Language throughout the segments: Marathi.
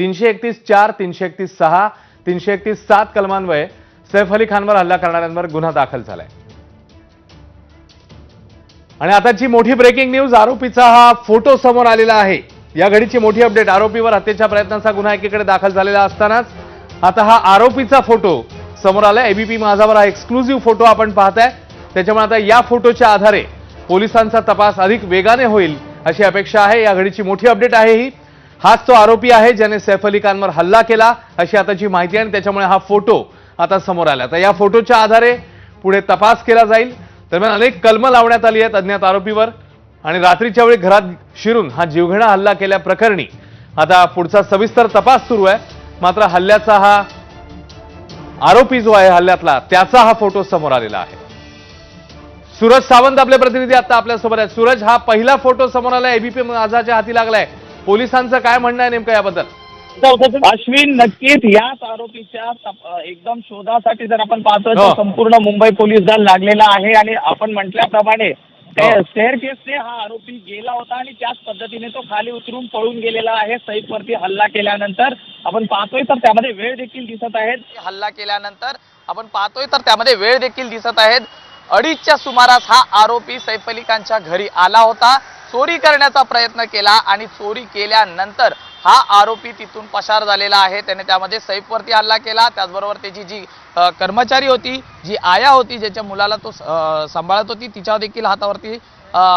331(4), 331(6), 331(7) कलमान्वये सैफ अली खानवर हल्ला करणाऱ्यांवर गुन्हा दाखल झालाय। आणि आताची मोठी ब्रेकिंग न्यूज, आरोपीचा हा फोटो समोर आलेला आहे। या घडीची मोठी अपडेट, आरोपीवर हत्येच्या प्रयत्नाचा गुन्हा एकीकडे दाखल झालेला असतानाच आता हा आरोपीचा फोटो समोर आलाय। एबीपी माझावर हा एक्सक्लुझिव्ह फोटो आपण पाहताय, त्याच्यामुळे आता या फोटोच्या आधारे पोलिसांचा तपास अधिक वेगाने होईल अशी अपेक्षा आहे। या घडीची मोठी अपडेट आहे ही। हाच तो आरोपी आहे ज्याने सैफ अली खानवर हल्ला केला अशी आताची माहिती आहे आणि त्याच्यामुळे हा फोटो आता समोर आला। तर या फोटोच्या आधारे पुढे तपास केला जाईल। दरम्यान अनेक कलमं लावण्यात आली आहेत अज्ञात आरोपीवर आणि रात्रीच्या वेळी घरात शिरून हा जीवघेणा हल्ला केल्याप्रकरणी आता पुढचा सविस्तर तपास सुरू आहे। मात्र हल्ल्याचा हा आरोपी जो आहे हल्ल्यातला, त्याचा हा फोटो समोर आलेला आहे। सूरज सावंत आपले प्रतिनिधी आता आपल्यासोबत आहेत। सूरज, हा पहिला फोटो समोर आलाय, एबीपी माझाच्या हाती लागलाय, पोलिसांचं काय म्हणणं आहे नेमकं याबद्दल? अश्विन, नक्कीच याच आरोपीच्या एकदम शोधासाठी जर आपण पाहतो तर संपूर्ण मुंबई पोलीस दल लागलेला आहे आणि आपण म्हटल्याप्रमाणे स्टेअरकेसने हा आरोपी गेला होता आणि त्याच पद्धतीने तो खाली उतरून पळून गेलेला आहे। सैफवरती हल्ला केल्यानंतर आपण पाहतोय तर त्यामध्ये वेळ देखील दिसत आहेत। हल्ला केल्यानंतर आपण पाहतोय तर त्यामध्ये वेळ देखील दिसत आहेत। 2:30च्या सुमारास हा आरोपी सैफ अली खानच्या घरी आला होता, चोरी करण्याचा प्रयत्न केला आणि चोरी केल्यानंतर हा आरोपी तिथून पसार झालेला आहे। त्याने त्यामध्ये सैफवरती हल्ला केला, त्याचबरोबर त्याची जी कर्मचारी होती, जी आया होती, ज्याच्या मुलाला तो सांभाळत होती, तिच्या देखील हातावरती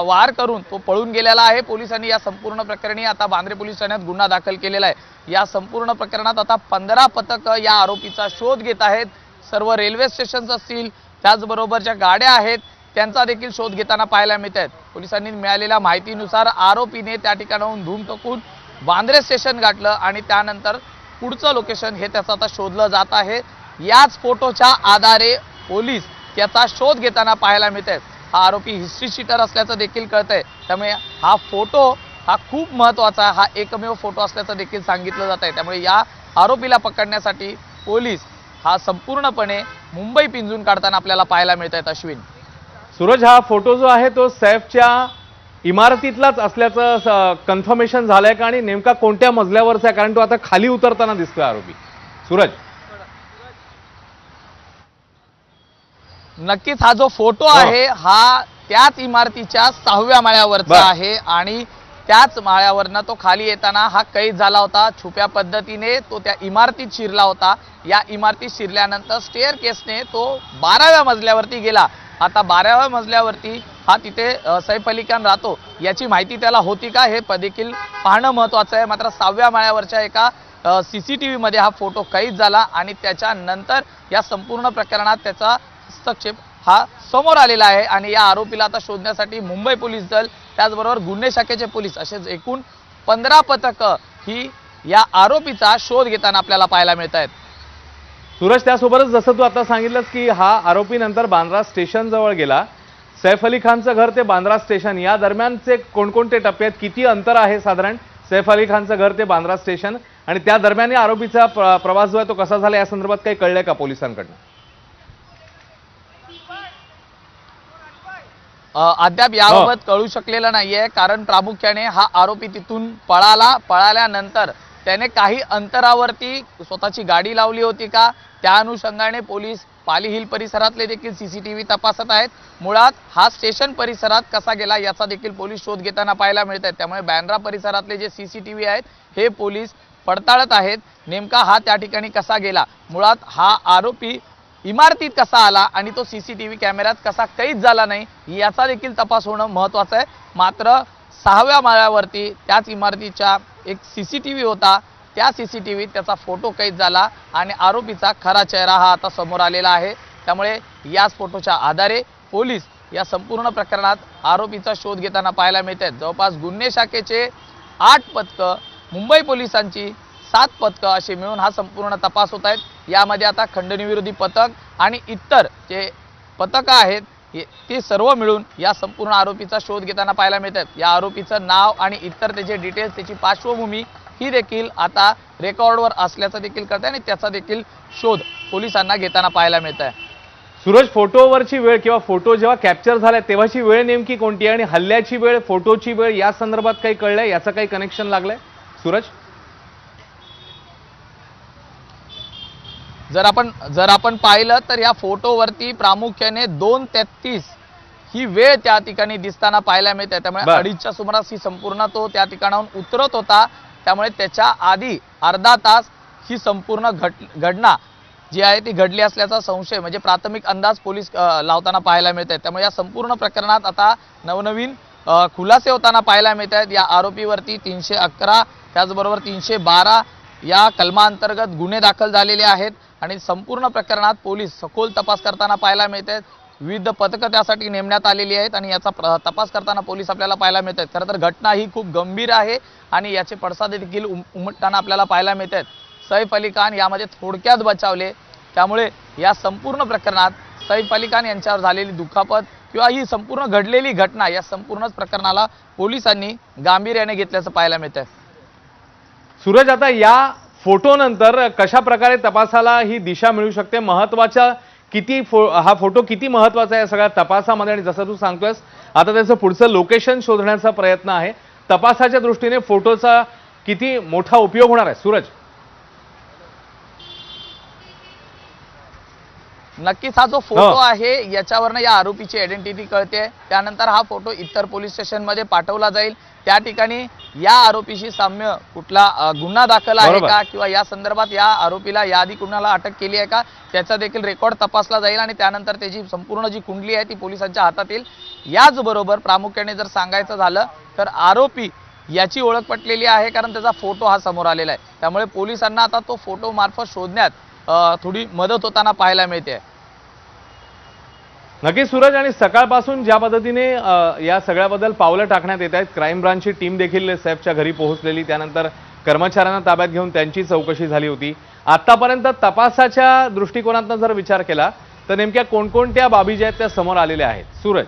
वार करून तो पळून गेलेला आहे। पोलिसांनी या संपूर्ण प्रकरणी आता बांद्रे पोलीस ठाण्यात गुन्हा दाखल केलेला आहे। या संपूर्ण प्रकरणात आता 15 पथक या आरोपीचा शोध घेत आहेत। सर्व रेल्वे स्टेशन्स असतील, त्याचबरोबर ज्या गाड्या आहेत त्यांचा देखील शोध घेताना पाहायला मिळत आहेत। पोलिसांनी मिळालेल्या माहितीनुसार आरोपीने त्या ठिकाणाहून धूम ठोकून बांद्रे स्टेशन गाठलं आणि त्यानंतर पुढचं लोकेशन हे त्याचा आता शोधलं जात आहे। याच फोटोच्या आधारे पोलीस त्याचा शोध घेताना पाहायला मिळत आहेत। हा आरोपी हिस्ट्री शीटर असल्याचं देखील कळतंय, त्यामुळे हा फोटो हा खूप महत्त्वाचा आहे, हा एकमेव फोटो असल्याचं देखील सांगितलं जात आहे। त्यामुळे या आरोपीला पकडण्यासाठी पोलीस हा संपूर्णपणे मुंबई पिंजून काढताना आपल्याला पाहायला मिळत आहेत। अश्विन, सूरज, हा फोटो जो आहे तो सैफच्या इमारतीतलाच असल्याचं कन्फर्मेशन झालंय का आणि नेमका कोणत्या मजल्यावरचा आहे? कारण तो आता खाली उतरताना दिसतोय आरोपी। सूरज, नक्कीच हा जो फोटो आहे हा त्याच इमारतीच्या 6व्या माळ्यावरचा आहे आणि त्याच माळ्यावरनं तो खाली येताना हा कैद झाला होता। छुप्या पद्धतीने तो त्या इमारतीत शिरला होता। या इमारतीत शिरल्यानंतर स्टेअरकेसने तो 12व्या मजल्यावरती गेला। आता 12व्या मजल्यावरती हा तिथे सैफ अली खान राहतो याची माहिती त्याला होती का हे देखील पाहणं महत्त्वाचं आहे। मात्र 6व्या माळ्यावरच्या एका CCTV मध्ये हा फोटो कैद झाला आणि त्याच्यानंतर या संपूर्ण प्रकरणात त्याचा हस्तक्षेप हा समोर आलेला आहे आणि या आरोपीला आता शोधण्यासाठी मुंबई पोलीस दल, त्याचबरोबर गुन्हे शाखेचे पोलीस असेच एकूण 15 पथक ही या आरोपीचा शोध घेताना आपल्याला पाहायला मिळत आहेत। सूरज, त्यासोबतच जसं तू आता सांगितलंस की हा आरोपी नंतर बांद्रा स्टेशन जवळ गेला, सैफ अली खानचं घर ते बांद्रा स्टेशन या दरम्यानचे कोणकोणते टप्पे आहेत, किती अंतर आहे साधारण सैफ अली खानचं घर ते बांद्रा स्टेशन, आणि त्या दरम्यान आरोपीचा प्रवास जो आहे तो कसा झाला या संदर्भात काही कळलंय का पोलिसांकडनं? अद्याप याबाबत कळू शकलेलं नाहीये, कारण प्रामुख्याने हा आरोपी तिथून पळाल्यानंतर त्याने काही अंतरावरती स्वतःची गाडी लावली होती का, त्या अनुषंगाने पोलीस पाली हिल परिसरातले देखील CCTV तपासत आहेत। मुळात हा स्टेशन परिसरात कसा गेला याचा देखील पोलीस शोध घेताना पाहायला मिळत आहेत। त्यामुळे बँड्रा परिसरातले जे CCTV आहेत हे पोलीस पडताळत आहेत, नेमका हा त्या ठिकाणी कसा गेला, मुळात हा आरोपी इमारतीत कसा आला आणि तो CCTV कॅमेऱ्यात कसा कैद झाला नाही याचा देखील तपास होणं महत्त्वाचं आहे। मात्र 6व्या माळ्यावरती त्याच इमारतीच्या एक CCTV होता, त्या CCTV त्याचा फोटो कैद झाला आणि आरोपीचा खरा चेहरा हा आता समोर आलेला आहे। त्यामुळे याच फोटोच्या आधारे पोलीस या संपूर्ण प्रकरणात आरोपीचा शोध घेताना पाहायला मिळत आहेत। जवळपास गुन्हे शाखेचे 8 पथकं, मुंबई पोलिसांची 7 पथकं असे मिळून हा संपूर्ण तपास होत आहेत। यामध्ये आता खंडणीविरोधी पथक आणि इतर जे पथकं आहेत ते सर्व मिळून या संपूर्ण आरोपीचा शोध घेताना पाहायला मिळतात। या आरोपीचं नाव आणि इतर त्याचे डिटेल्स, त्याची पार्श्वभूमी ही देखील आता रेकॉर्डवर असल्याचं देखील कळतंय आणि त्याचा देखील शोध पोलिसांना घेताना पाहायला मिळत आहे। सूरज, फोटोवरची वेळ किंवा फोटो जेव्हा कॅप्चर झालाय तेव्हाची वेळ नेमकी कोणती आहे आणि हल्ल्याची वेळ, फोटोची वेळ या संदर्भात काही कळलंय, याचं काही कनेक्शन लागलंय सूरज? जर आपण पाहिलं तर या फोटोवरती प्रामुख्याने 2:33 ही वेळ त्या ठिकाणी दिसताना पाहायला मिळते। त्यामुळे बर. 2:30च्या सुमारास ही संपूर्ण तो त्या ठिकाणाहून उतरत होता। त्यामुळे त्याच्या आधी अर्धा तास ही संपूर्ण घटना जी आहे ती घडली असल्याचा संशय म्हणजे प्राथमिक अंदाज पोलीस लावताना पाहायला मिळत आहे। त्यामुळे या संपूर्ण प्रकरणात आता नवनवीन खुलासे होताना पाहायला मिळत आहेत। या आरोपीवरती 311 त्याचबरोबर 312 या कलमांतर्गत गुन्हे दाखल झालेले आहेत आणि संपूर्ण प्रकरणात पोलीस सखोल तपास करताना पाहायला मिळत आहेत। विविध पथकं त्यासाठी नेमण्यात आलेली आहेत आणि याचा तपास करताना पोलीस आपल्याला पाहायला मिळत आहेत। खरं तर घटना ही खूप गंभीर आहे आणि याचे पडसाद देखील उमटताना आपल्याला पाहायला मिळत आहेत। सैफ अली खान यामध्ये थोडक्यात बचावले। त्यामुळे या संपूर्ण प्रकरणात सैफ अली खान यांच्यावर झालेली दुखापत किंवा ही संपूर्ण घडलेली घटना या संपूर्णच प्रकरणाला पोलिसांनी गांभीर्याने घेतल्याचं पाहायला मिळतंय। सूरज, आता या फोटोनंतर कशा प्रकारे तपासाला ही दिशा मिळू शकते? महत्वाच्या हा फोटो किती महत्वाचा आहे या सगळ्या तपासामध्ये? आणि जसं तू सांगतोयस आता त्याचं पुढचं लोकेशन शोधण्याचा प्रयत्न आहे, तपासाच्या दृष्टीने फोटोचा किती मोठा उपयोग होणार आहे सूरज? नक्कीच हा जो फोटो आहे याच्यावरनं या आरोपीची आयडेंटिटी कळते। त्यानंतर हा फोटो इतर पोलीस स्टेशनमध्ये पाठवला जाईल। त्या ठिकाणी या आरोपीशी साम्य कुठला गुन्हा दाखल आहे का किंवा या संदर्भात या आरोपीला याआधी कुणाला अटक केली आहे का त्याचा देखील रेकॉर्ड तपासला जाईल आणि त्यानंतर त्याची संपूर्ण जी कुंडली आहे ती पोलिसांच्या हातात येईल। याचबरोबर प्रामुख्याने जर सांगायचं झालं तर आरोपी याची ओळख पटलेली आहे कारण त्याचा फोटो हा समोर आलेला आहे। त्यामुळे पोलिसांना आता तो फोटो मार्फत शोधण्यात थोडी मदत होताना पाहायला मिळते। नक्की सूरज, आणि सकाळपासून ज्या पद्धतीने या सगळ्याबद्दल पावलं टाकण्यात येत आहेत, क्राईम ब्रांचची टीम देखील सैफच्या घरी पोहोचलेली, त्यानंतर कर्मचाऱ्यांना ताब्यात घेऊन त्यांची चौकशी झाली होती। आतापर्यंत तपासाच्या दृष्टिकोनातून जर विचार केला तर नेमक्या कोणकोणत्या बाबी ज्या आहेत त्या समोर आलेल्या आहेत सूरज?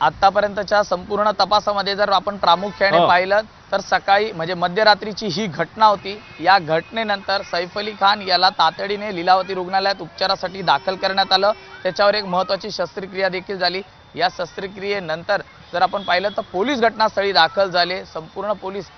आतापर्यंतच्या संपूर्ण तपासामध्ये जर आपण प्रामुख्याने पाहिलं तर सकाळी म्हणजे मध्यरात्रीची ही घटना होती। या घटनेनंतर सैफ अली खान याला तातडीने लीलावती रुग्णालयात उपचारासाठी दाखल करण्यात आलं। त्याच्यावर एक महत्त्वाची शस्त्रक्रिया देखील झाली। या शस्त्रक्रियेनंतर जर आपण पाहिलं तर पोलीस घटनास्थळी दाखल झाले। संपूर्ण पोलीस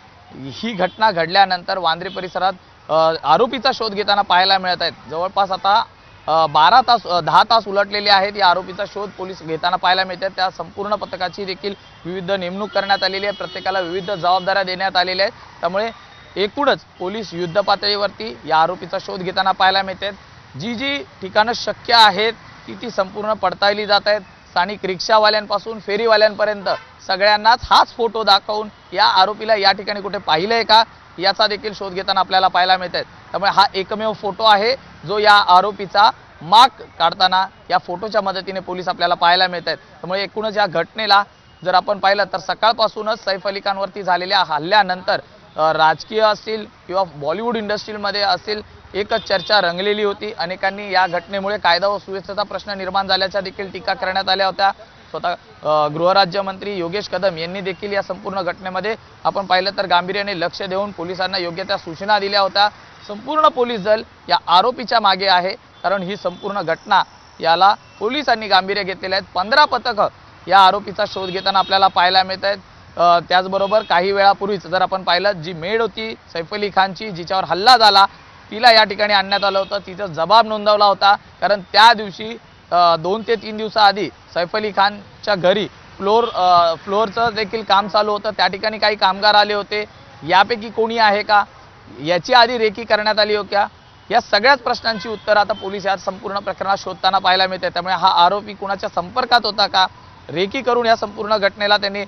ही घटना घडल्यानंतर वांद्रे परिसरात आरोपीचा शोध घेताना पाहायला मिळत आहेत। जवळपास आता 10 तास उलटलेले आहेत। या आरोपीचा शोध पोलीस घेताना पाहायला मिळतात। त्या संपूर्ण पथकाची देखील विविध नेमणूक करण्यात आलेली आहे, प्रत्येकाला विविध जबाबदाऱ्या देण्यात आलेल्या आहेत। त्यामुळे एकूणच पोलीस युद्ध पातळीवरती या आरोपीचा शोध घेताना पाहायला मिळतात। जी ठिकाणं शक्य आहेत ती संपूर्ण पडताळली जात आहेत। स्थानिक रिक्षावाल्यांपासून फेरीवाल्यांपर्यंत सगळ्यांनाच हाच फोटो दाखवून या आरोपीला या ठिकाणी कुठे पाहिलंय का याचा देखील शोध घेताना आपल्याला पाहायला मिळत आहे। त्यामुळे हा एकमेव फोटो आहे जो या आरोपीचा माग काढताना या फोटोच्या मदतीने पोलीस आपल्याला पाहायला मिळत आहेत। त्यामुळे एकूणच या घटनेला जर आपण पाहिलं तर सकाळपासूनच सैफ अली खानवरती झालेल्या हल्ल्यानंतर राजकीय असतील किंवा बॉलिवूड इंडस्ट्रीमध्ये असतील एकच चर्चा रंगलेली होती। अनेकांनी या घटनेमुळे कायदा व सुव्यवस्थेचा प्रश्न निर्माण झाल्याच्या देखील टीका करण्यात आल्या होत्या। स्वतः गृहराज्यमंत्री योगेश कदम यांनी देखील या संपूर्ण घटनेमध्ये आपण पाहिलं तर गांभीर्याने लक्ष देऊन पोलिसांना योग्य त्या सूचना दिल्या होत्या। संपूर्ण पोलीस दल या आरोपीच्या मागे आहे कारण ही संपूर्ण घटना याला पोलिसांनी गांभीर्य घेतलेले आहेत। 15 पथकं या आरोपीचा शोध घेताना आपल्याला पाहायला मिळत आहेत। त्याचबरोबर काही वेळापूर्वीच जर आपण पाहिलं जी मेड होती सैफ अली खानची जिच्यावर हल्ला झाला तिला या ठिकाणी आणण्यात आलं होतं, तिचा जबाब नोंदवला होता कारण त्या दिवशी 2 ते 3 दिवसाआधी सैफ अली खानच्या घरी फ्लोअरचं देखील काम चालू होतं। त्या ठिकाणी काही कामगार आले होते, यापैकी कोणी आहे का याची आधी रेकी करण्यात आली होती का या सगळ्याच प्रश्नांची उत्तर आता पोलीस या संपूर्ण प्रकरणात शोधताना पाहायला मिळते। त्यामुळे हा आरोपी कुणाच्या संपर्कात होता का, रेकी करून या संपूर्ण घटनेला त्यांनी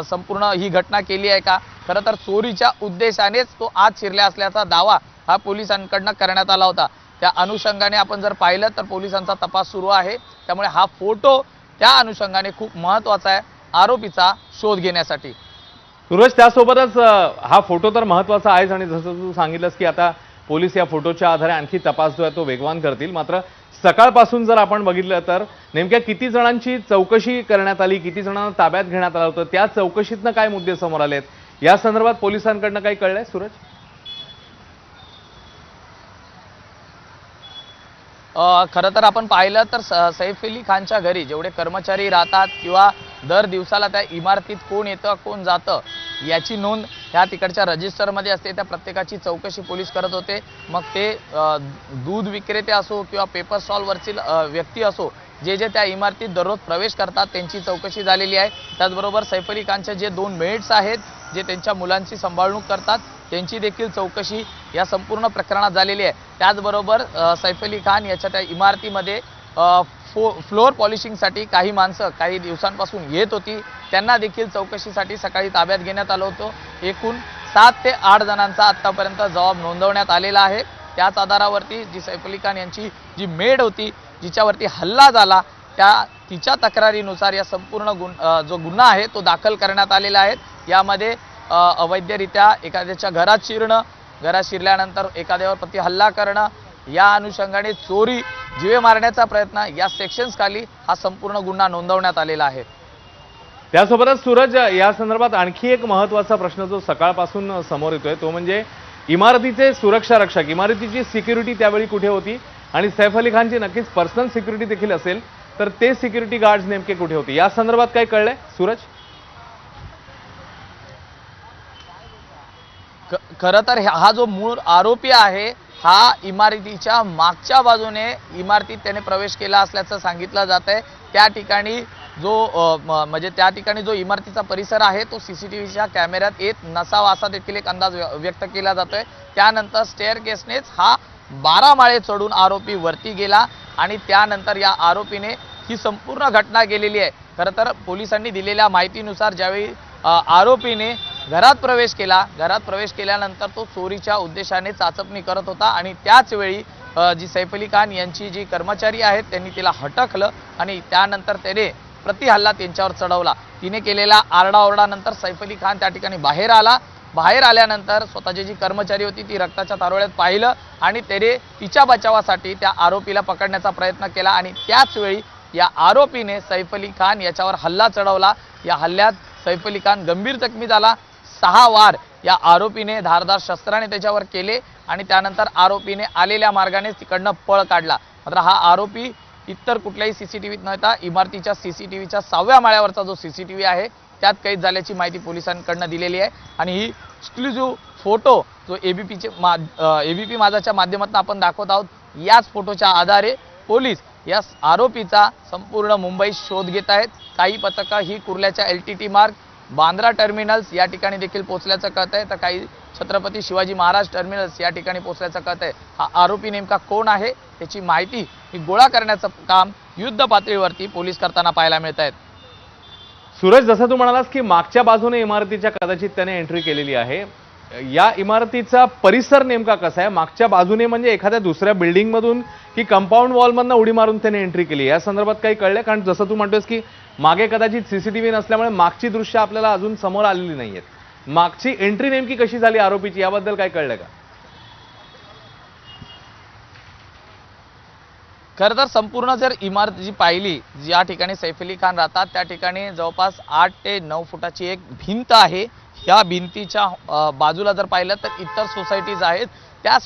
संपूर्ण ही घटना केली आहे का, खरं तर चोरीच्या उद्देशानेच तो आत शिरला असल्याचा दावा हा पोलिसांकडून करण्यात आला होता। त्या अनुषंगाने आपण जर पाहिलं तर पोलिसांचा तपास सुरू आहे। त्यामुळे हा फोटो त्या अनुषंगाने खूप महत्त्वाचा आहे आरोपीचा शोध घेण्यासाठी। सूरज, त्यासोबतच हा फोटो तर महत्त्वाचा आहेच आणि जसं तू सांगितलंस की आता पोलीस या फोटोच्या आधारे आणखी तपास जो आहे तो वेगवान करतील। मात्र सकाळपासून जर आपण बघितलं तर नेमक्या किती जणांची चौकशी करण्यात आली, किती जणांना ताब्यात घेण्यात आलं होतं, त्या चौकशीतनं काय मुद्दे समोर आलेत या संदर्भात पोलिसांकडनं काही कळलंय सूरज? खरं तर आपण पाहिलं तर सैफ अली खानच्या घरी जेवढे कर्मचारी राहतात किंवा दर दिवसाला त्या इमारतीत कोण येतं कोण जातं याची नोंद ह्या तिकडच्या रजिस्टरमध्ये असते त्या प्रत्येकाची चौकशी पोलीस करत होते. मग ते दूध विक्रेते असो किंवा पेपर स्टॉलवरची व्यक्ती असो, जे जे त्या इमारतीत दररोज प्रवेश करतात त्यांची चौकशी झालेली आहे. त्याचबरोबर सैफ अली खानचे जे 2 मेड्स आहेत जे त्यांच्या मुलांची सांभाळणूक करतात त्यांची देखील चौकशी या संपूर्ण प्रकरणात झालेली आहे. त्याचबरोबर सैफ अली खान याच्या त्या इमारतीमध्ये फ्लोअर पॉलिशिंगसाठी काही माणसं काही दिवसांपासून येत होती, त्यांना देखील चौकशीसाठी सकाळी ताब्यात घेण्यात आलं होतं. एकूण 7 ते 8 जणांचा आत्तापर्यंत जबाब नोंदवण्यात आलेला आहे. त्याच आधारावरती जी सैफ अली खान यांची जी मेड होती जिच्यावरती हल्ला झाला तिच्या तक्रारीनुसार या संपूर्ण जो गुन्हा आहे तो दाखल करण्यात आलेला आहे. यामध्ये अवैधरित्या एखाद्याच्या घरात शिरणं, घरात शिरल्यानंतर एखाद्यावर प्रति हल्ला करणं, या अनुषंगाने चोरी, जीवे मारण्याचा प्रयत्न या सेक्शन्स खाली हा संपूर्ण गुन्हा नोंदवण्यात आलेला आहे. त्यासोबतच सूरज, या संदर्भात आणखी एक महत्त्वाचा प्रश्न जो सकाळपासून समोर येतोय तो म्हणजे इमारतीचे सुरक्षा रक्षक, इमारतीची सिक्युरिटी त्यावेळी कुठे होती आणि सैफ अली खानची नक्कीच पर्सनल सिक्युरिटी देखील असेल तर ते सिक्युरिटी गार्ड्स नेमके कुठे होते या संदर्भात काय कळलंय सूरज? खरं तर हा जो मूळ आरोपी आहे हा इमारतीच्या मागच्या बाजूने इमारतीत त्याने प्रवेश केला असल्याचं सांगितलं जात आहे. त्या ठिकाणी म्हणजे त्या ठिकाणी जो इमारतीचा परिसर आहे तो सीसीटीव्हीच्या कॅमेऱ्यात येत नसावा असा देखील एक अंदाज व्यक्त केला जातोय. त्यानंतर स्टेअरकेसनेच हा 12 माळे चढून आरोपी वरती गेला आणि त्यानंतर या आरोपीने ही संपूर्ण घटना केलेली आहे. खरं तर पोलिसांनी दिलेल्या माहितीनुसार ज्यावेळी आरोपीने घरात प्रवेश केल्यानंतर तो चोरीच्या उद्देशाने चाचपणी करत होता आणि त्याच वेळी जी सैफ अली खान यांची जी कर्मचारी आहेत त्यांनी तिला हटकलं आणि त्यानंतर त्याने प्रतिहल्ला त्यांच्यावर चढवला. तिने केलेल्या आरडाओरडानंतर सैफ अली खान त्या ठिकाणी बाहेर आल्यानंतर स्वतःची जी कर्मचारी होती ती रक्ताच्या तारोळ्यात पाहिलं आणि त्याने तिच्या बचावासाठी त्या आरोपीला पकडण्याचा प्रयत्न केला आणि त्याच वेळी या आरोपीने सैफ अली खान याच्यावर हल्ला चढवला. या हल्ल्यात सैफ अली खान गंभीर जखमी झाला. 6 वार या आरोपीने धारदार शस्त्राने त्याच्यावर केले आणि त्यानंतर आरोपीने आलेल्या मार्गाने तिकडनं पळ काढला. मात्र हा आरोपी इतर कुठल्याही सीसीटीव्हीत नव्हता. इमारतीच्या सीसीटीव्हीच्या 6व्या माळ्यावरचा जो सीसीटीव्ही आहे त्यात कैद झाल्याची माहिती पोलिसांकडनं दिलेली आहे आणि ही एक्सक्लुझिव्ह फोटो जो एबीपी माझाच्या माध्यमातून आपण दाखवत आहोत. याच फोटोच्या आधारे पोलीस या आरोपीचा संपूर्ण मुंबईत शोध घेत आहेत. काही पथकं ही कुर्ल्याच्या LTT मार्ग, बांद्रा टर्मिनल्स या ठिकाणी देखील पोहोचल्याचं कळत आहे तर काही छत्रपती शिवाजी महाराज टर्मिनल्स या ठिकाणी पोहोचल्याचं कळत आहे. हा आरोपी नेमका कोण आहे याची माहिती ही गोळा करण्याचं काम युद्ध पातळीवरती पोलीस करताना पाहायला मिळत आहेत. सूरज, जसं तू म्हणालास की मागच्या बाजूने इमारतीच्या कदाचित त्याने एंट्री केलेली आहे, या इमारतीचा परिसर नेमका कसा आहे? मागच्या बाजूने म्हणजे एखाद्या दुसऱ्या बिल्डिंग मधून की कंपाऊंड वॉलमधनं उडी मारून त्याने एंट्री केली या संदर्भात काही कळलंय? कारण जसं तू म्हणतोस की मागे कदाचित सीसीटीव्ही नसल्यामुळे मागची दृश्य आपल्याला अजून समोर आलेली नाहीयेत. मागची एंट्री नेमकी कशी झाली आरोपीची याबद्दल काय कळलंय का? खरं तर संपूर्ण जर इमारत जी पाहिली ज्या ठिकाणी सैफ अली खान राहतात त्या ठिकाणी जवळपास 8 ते 9 फुटाची एक भिंत आहे. ह्या भिंतीच्या बाजूला जर पाहिलं तर इतर सोसायटीज आहेत. त्या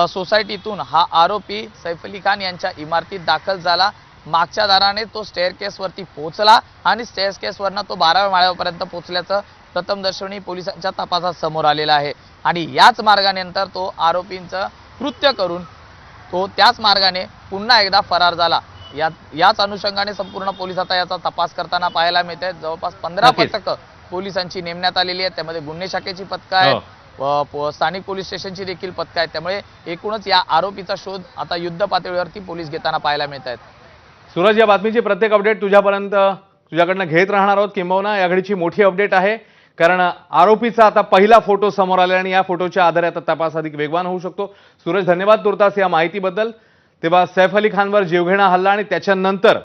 सोसायटीतून हा आरोपी सैफ अली खान यांच्या इमारतीत दाखल झाला. मागच्या दाराने तो स्टेअरकेसवरती पोहोचला आणि स्टेअरकेसवरनं तो 12व्या माळ्यापर्यंत पोहोचल्याचं प्रथमदर्शनी पोलिसांच्या तपासात समोर आलेलं आहे आणि याच मार्गानंतर तो आरोपींचं कृत्य करून तो त्याच मार्गाने पुन्हा एकदा फरार झाला. याच अनुषंगाने संपूर्ण पोलीस आता याचा तपास करताना पाहायला मिळत आहेत. जवळपास 15 पथकं पोलिसांची नेमण्यात आलेली आहेत. त्यामध्ये गुन्हे शाखेची पथकं आहेत, स्थानिक पोलीस स्टेशनची देखील पथकं आहेत. त्यामुळे एकूणच या आरोपीचा शोध आता युद्ध पातळीवरती पोलीस घेताना पाहायला मिळत आहेत. सूरज, या बातमीची प्रत्येक अपडेट तुझ्याकडनं घेत राहणार आहोत. किंबहुना या घडीची मोठी अपडेट आहे कारण आरोपीचा आता पहिला फोटो समोर आला आणि या फोटोच्या आधारे आता तपास अधिक वेगवान होऊ शकतो. सूरज, धन्यवाद तुर्तास या माहितीबद्दल. तेव्हा सैफ अली खानवर जीवघेणा हल्ला आणि त्याच्यानंतर